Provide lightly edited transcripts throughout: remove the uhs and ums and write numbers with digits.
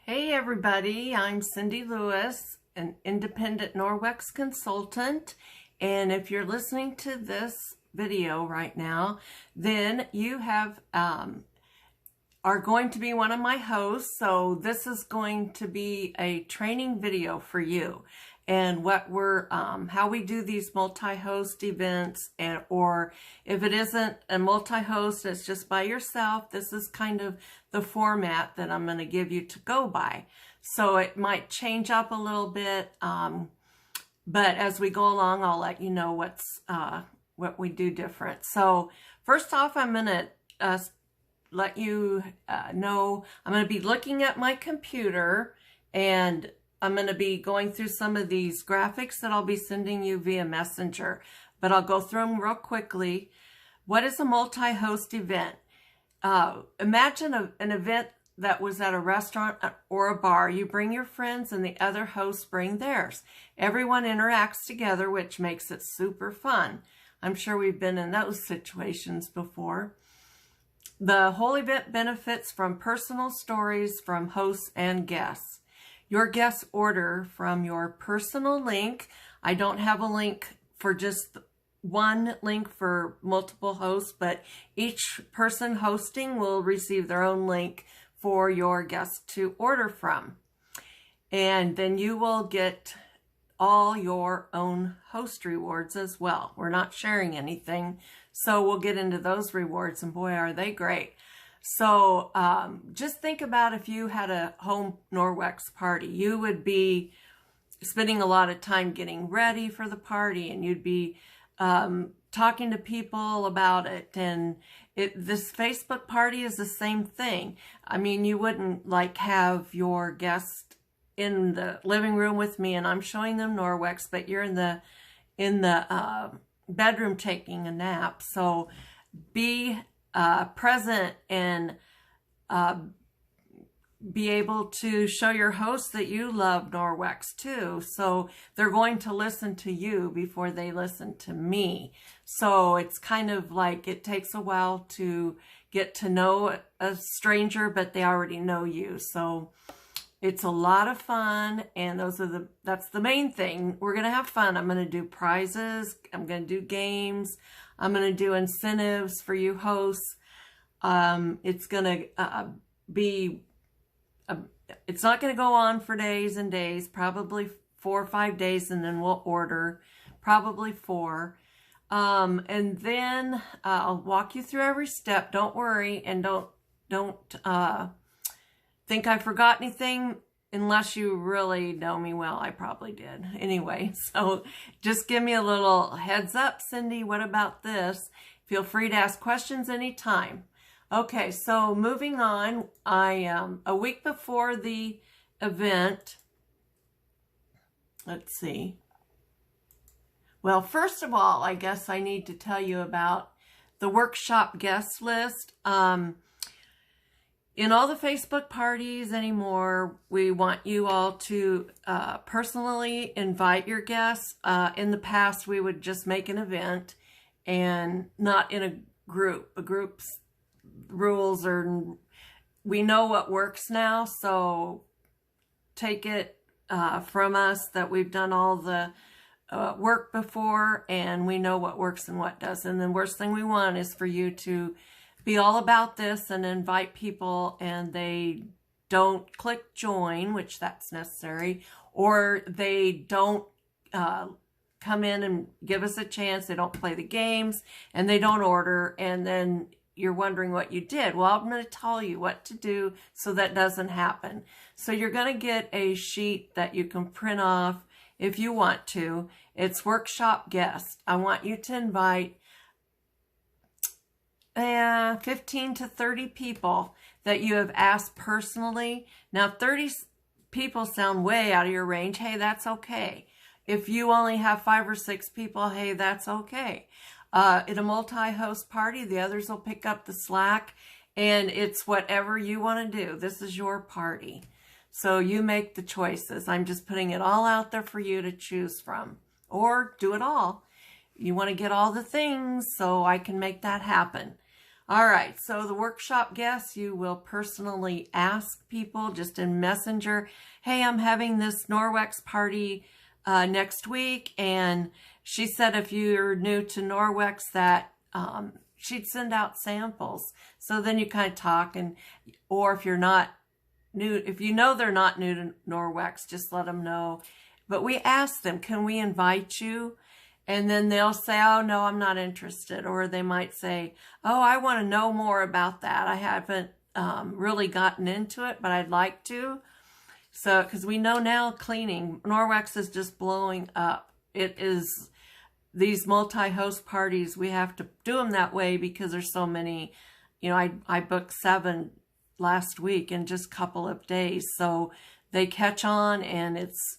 Hey everybody, I'm Cindy Lewis, an independent Norwex consultant, and if you're listening to this video right now, then you are going to be one of my hosts. So this is going to be a training video for you and what how we do these multi-host events, or if it isn't a multi-host, it's just by yourself. This is kind of the format that I'm going to give you to go by. So it might change up a little bit, but as we go along, I'll let you know what we do different. So first off, I'm going to let you know I'm going to be looking at my computer, and I'm going to be going through some of these graphics that I'll be sending you via Messenger, but I'll go through them real quickly. What is a multi-host event? Imagine an event that was at a restaurant or a bar. You bring your friends and the other hosts bring theirs. Everyone interacts together, which makes it super fun. I'm sure we've been in those situations before. The whole event benefits from personal stories from hosts and guests. Your guests order from your personal link. I don't have a link for just one link for multiple hosts, but each person hosting will receive their own link for your guests to order from. And then you will get all your own host rewards as well. We're not sharing anything, so we'll get into those rewards, and boy, are they great. So just think about if you had a home Norwex party. You would be spending a lot of time getting ready for the party, and you'd be talking to people about it. And this Facebook party is the same thing. I mean, you wouldn't like have your guest in the living room with me and I'm showing them Norwex, but you're in the bedroom taking a nap. So be present and be able to show your host that you love Norwex too. So they're going to listen to you before they listen to me. So it's kind of like it takes a while to get to know a stranger, but they already know you. So it's a lot of fun, and that's the main thing. We're going to have fun. I'm going to do prizes. I'm going to do games. I'm going to do incentives for you hosts. It's going to it's not going to go on for days and days, probably 4 or 5 days, and then we'll order, probably 4. And then I'll walk you through every step. Don't worry, and don't think I forgot anything. Unless you really know me well, I probably did. Anyway, so just give me a little heads up, Cindy, what about this? Feel free to ask questions anytime. Okay, so moving on, a week before the event, let's see. Well, first of all, I guess I need to tell you about the workshop guest list. In all the Facebook parties anymore, we want you all to personally invite your guests. In the past, we would just make an event and not in a group. A group's rules we know what works now, so take it from us that we've done all the work before, and we know what works and what doesn't. And the worst thing we want is for you to be all about this and invite people and they don't click join, which that's necessary, or they don't come in and give us a chance, they don't play the games, and they don't order, and then you're wondering what you did. Well, I'm going to tell you what to do so that doesn't happen. So you're going to get a sheet that you can print off if you want to. It's workshop guest. I want you to invite 15 to 30 people that you have asked personally. Now, 30 people sound way out of your range. Hey, that's okay. If you only have 5 or 6 people, hey, that's okay. In a multi-host party, the others will pick up the slack, and it's whatever you want to do. This is your party. So you make the choices. I'm just putting it all out there for you to choose from, or do it all. You want to get all the things, so I can make that happen. All right, so the workshop guests, you will personally ask people just in Messenger, hey, I'm having this Norwex party next week, and she said if you're new to Norwex that she'd send out samples. So then you kind of talk, and or if you're not new, if you know they're not new to Norwex, just let them know. But we ask them, can we invite you? And then they'll say, oh, no, I'm not interested. Or they might say, oh, I want to know more about that. I haven't really gotten into it, but I'd like to. So, because we know now cleaning, Norwex is just blowing up. It is, these multi-host parties, we have to do them that way because there's so many. You know, I booked 7 last week in just a couple of days. So they catch on, and it's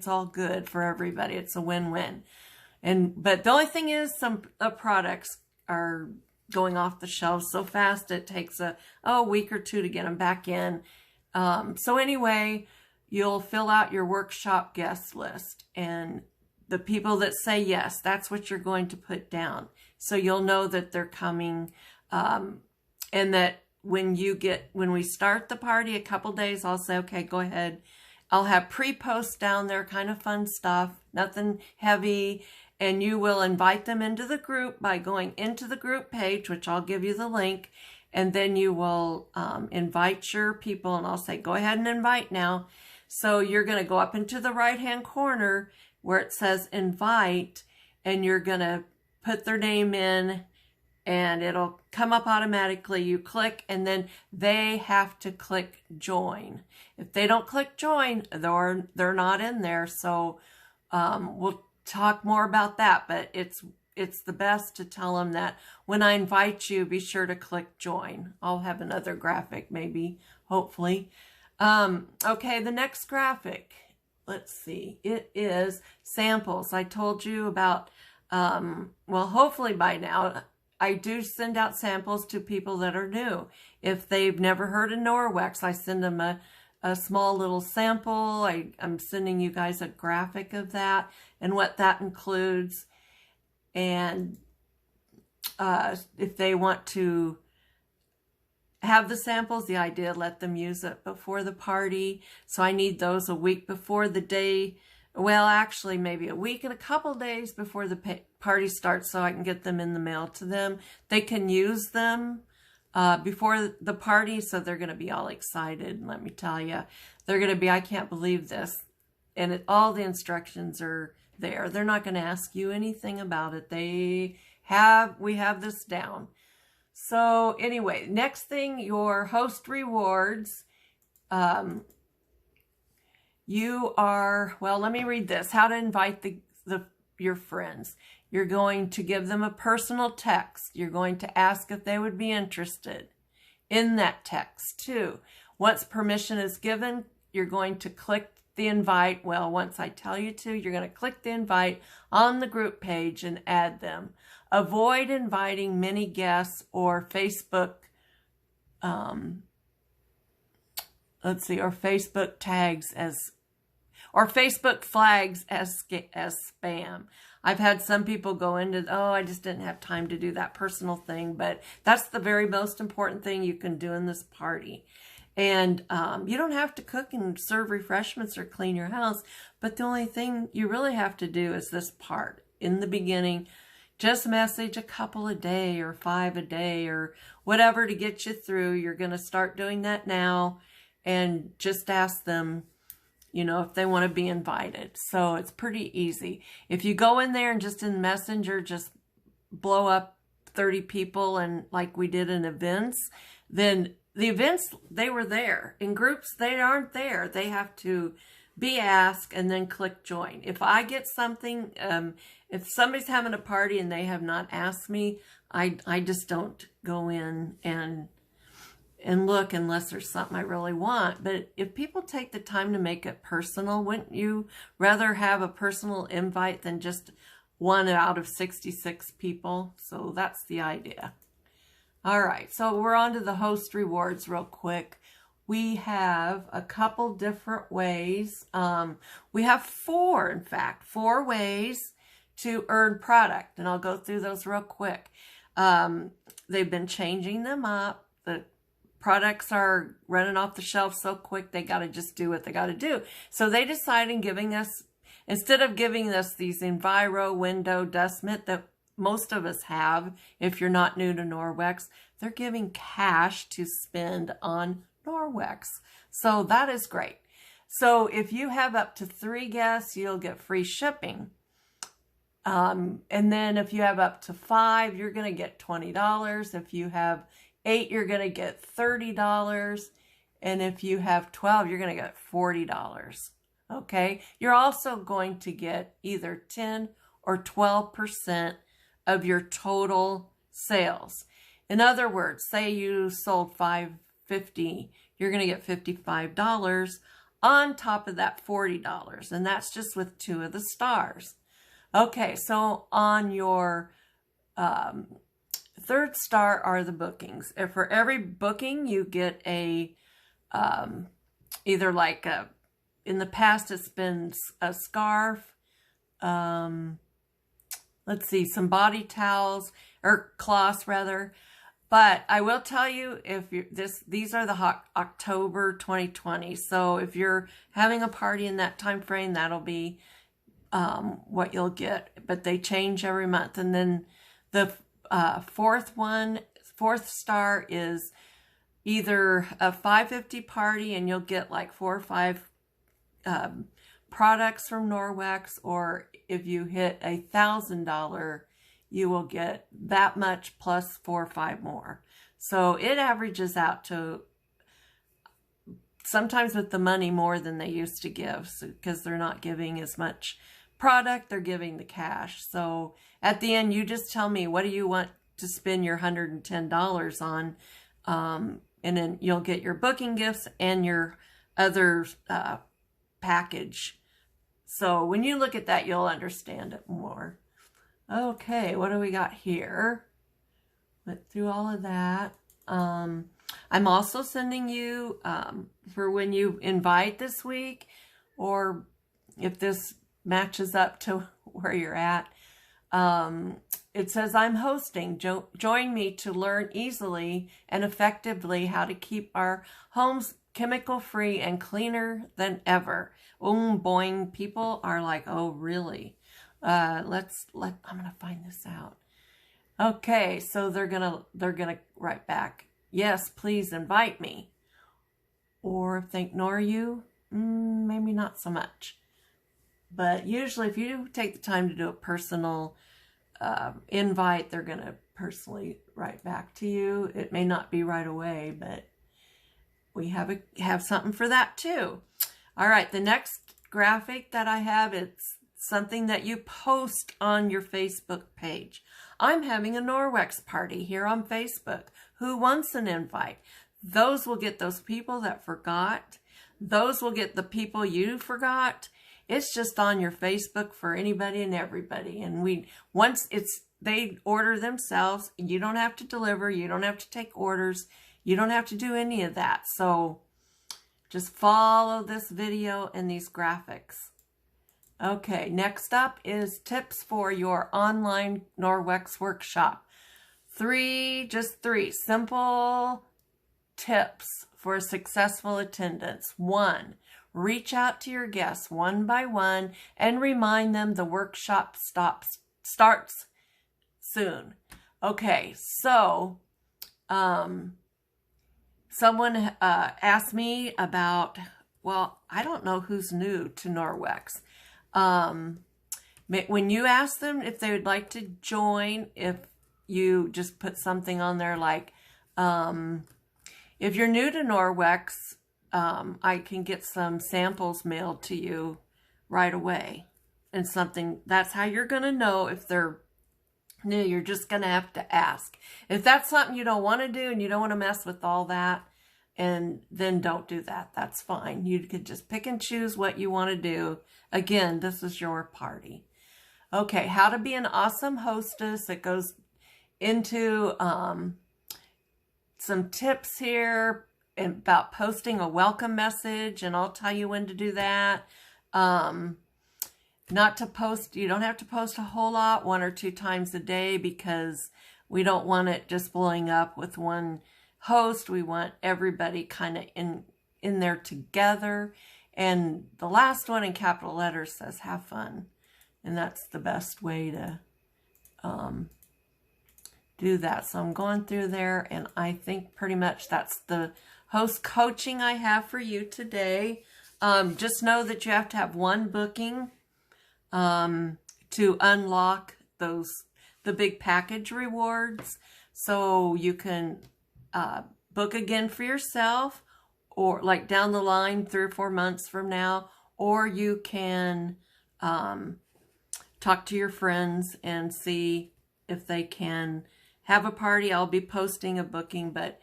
all good for everybody. It's a win-win. But the only thing is some products are going off the shelves so fast it takes a week or 2 to get them back in. So anyway, you'll fill out your workshop guest list, and the people that say yes, that's what you're going to put down. So you'll know that they're coming, and that when we start the party, a couple days, I'll say, okay, go ahead. I'll have pre-posts down there, kind of fun stuff, nothing heavy. And you will invite them into the group by going into the group page, which I'll give you the link. And then you will invite your people, and I'll say, go ahead and invite now. So you're going to go up into the right-hand corner where it says invite, and you're going to put their name in, and it'll come up automatically. You click, and then they have to click join. If they don't click join, they're not in there. So we'll talk more about that, but it's the best to tell them that when I invite you, be sure to click join. I'll have another graphic, maybe, hopefully. Okay, the next graphic, let's see. It is samples. I told you about, well, hopefully by now, I do send out samples to people that are new. If they've never heard of Norwex, I send them a small little sample. I'm sending you guys a graphic of that and what that includes. And if they want to have the samples, the idea, let them use it before the party. So I need those a week before the day. Well, actually, maybe a week and a couple days before the party starts so I can get them in the mail to them. They can use them before the party, so they're going to be all excited. And let me tell you, they're going to be, I can't believe this. And all the instructions are there. They're not going to ask you anything about it. We have this down. So anyway, next thing, your host rewards. Well, let me read this. How to invite your friends. You're going to give them a personal text. You're going to ask if they would be interested in that text too. Once permission is given, you're going to click the invite. Well, once I tell you to, you're going to click the invite on the group page and add them. Avoid inviting many guests or Facebook, or Facebook tags or Facebook flags as spam. I've had some people go into, I just didn't have time to do that personal thing, but that's the very most important thing you can do in this party. And you don't have to cook and serve refreshments or clean your house, but the only thing you really have to do is this part. In the beginning, just message a couple a day or 5 a day or whatever to get you through. You're going to start doing that now, and just ask them, if they want to be invited. So it's pretty easy. If you go in there and just in Messenger, just blow up 30 people, and like we did in events, then the events, they were there. In groups, they aren't there. They have to be asked and then click join. If I get something, if somebody's having a party and they have not asked me, I just don't go in and look unless there's something I really want. But if people take the time to make it personal, wouldn't you rather have a personal invite than just 1 out of 66 people? So that's the idea. All right, so we're on to the host rewards real quick. We have a couple different ways. We have 4, in fact, 4 ways to earn product, and I'll go through those real quick. They've been changing them up. The products are running off the shelf so quick, they got to just do what they got to do. So they decided giving us, instead of giving us these Enviro window dust mitt that most of us have, if you're not new to Norwex, they're giving cash to spend on Norwex. So that is great. So if you have up to 3 guests, you'll get free shipping. And then if you have up to 5, you're going to get $20. If you have 8, you're going to get $30. And if you have 12, you're going to get $40. Okay. You're also going to get either 10 or 12% of your total sales. In other words, say you sold $5.50, you're going to get $55 on top of that $40. And that's just with 2 of the stars. Okay, so on your 3rd star are the bookings. If for every booking you get a, either like a, in the past it's been a scarf, let's see, some body towels, or cloths rather. But I will tell you, if you these are the October 2020. So if you're having a party in that time frame, that'll be what you'll get. But they change every month. And then the 4th star is either a $5.50 party, and you'll get like 4 or 5 products from Norwex, or if you hit $1,000, you will get that much plus 4 or 5 more. So it averages out to, sometimes with the money, more than they used to give, because they're not giving as much product, they're giving the cash. So at the end, you just tell me, what do you want to spend your $110 on? And then you'll get your booking gifts and your other package. So when you look at that, you'll understand it more. Okay, what do we got here? Went through all of that. I'm also sending you, for when you invite this week, or if this matches up to where you're at, it says, I'm hosting. Join me to learn easily and effectively how to keep our homes chemical-free and cleaner than ever. Boing. People are like, oh, really? I'm going to find this out. Okay, so they're gonna write back, yes, please invite me. Or if they ignore you, maybe not so much. But usually if you take the time to do a personal invite, they're gonna personally write back to you. It may not be right away, but we have something for that too. All right, the next graphic that I have, it's something that you post on your Facebook page. I'm having a Norwex party here on Facebook. Who wants an invite? Those will get those people that forgot. Those will get the people you forgot. It's just on your Facebook for anybody and everybody. And they order themselves. You don't have to deliver. You don't have to take orders. You don't have to do any of that. So just follow this video and these graphics. Okay, next up is tips for your online Norwex workshop. Just three simple tips for a successful attendance. 1, reach out to your guests one by one and remind them the workshop starts soon. Okay, so someone asked me about, well, I don't know who's new to Norwex. When you ask them if they would like to join, if you just put something on there like, if you're new to Norwex, I can get some samples mailed to you right away. And that's how you're going to know if they're new. You're just going to have to ask. If that's something you don't want to do and you don't want to mess with all that, and then don't do that. That's fine. You could just pick and choose what you want to do. Again, this is your party. Okay, how to be an awesome hostess. It goes into some tips here about posting a welcome message, and I'll tell you when to do that. Not to post, you don't have to post a whole lot, 1 or 2 times a day, because We don't want it just blowing up with one host. We want everybody kind of in there together. And the last one in capital letters says have fun. And that's the best way to do that. So I'm going through there, and I think pretty much that's the host coaching I have for you today. Just know that you have to have one booking to unlock the big package rewards. So you can book again for yourself, or like down the line 3 or 4 months from now, or you can talk to your friends and see if they can have a party. I'll be posting a booking, but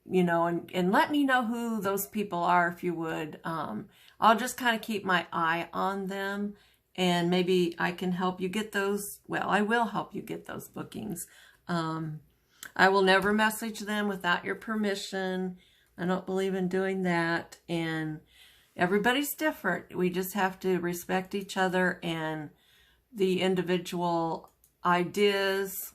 you know, and let me know who those people are if you would. I'll just kind of keep my eye on them, and maybe I can help you get those. Well, I will help you get those bookings. I will never message them without your permission. I don't believe in doing that. And everybody's different. We just have to respect each other and the individual ideas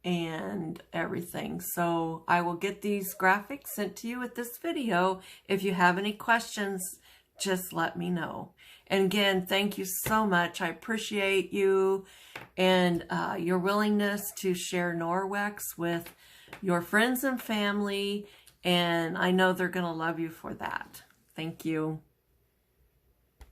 and everything. So I will get these graphics sent to you with this video. If you have any questions, just let me know. And again, thank you so much. I appreciate you and your willingness to share Norwex with your friends and family. And I know they're going to love you for that. Thank you.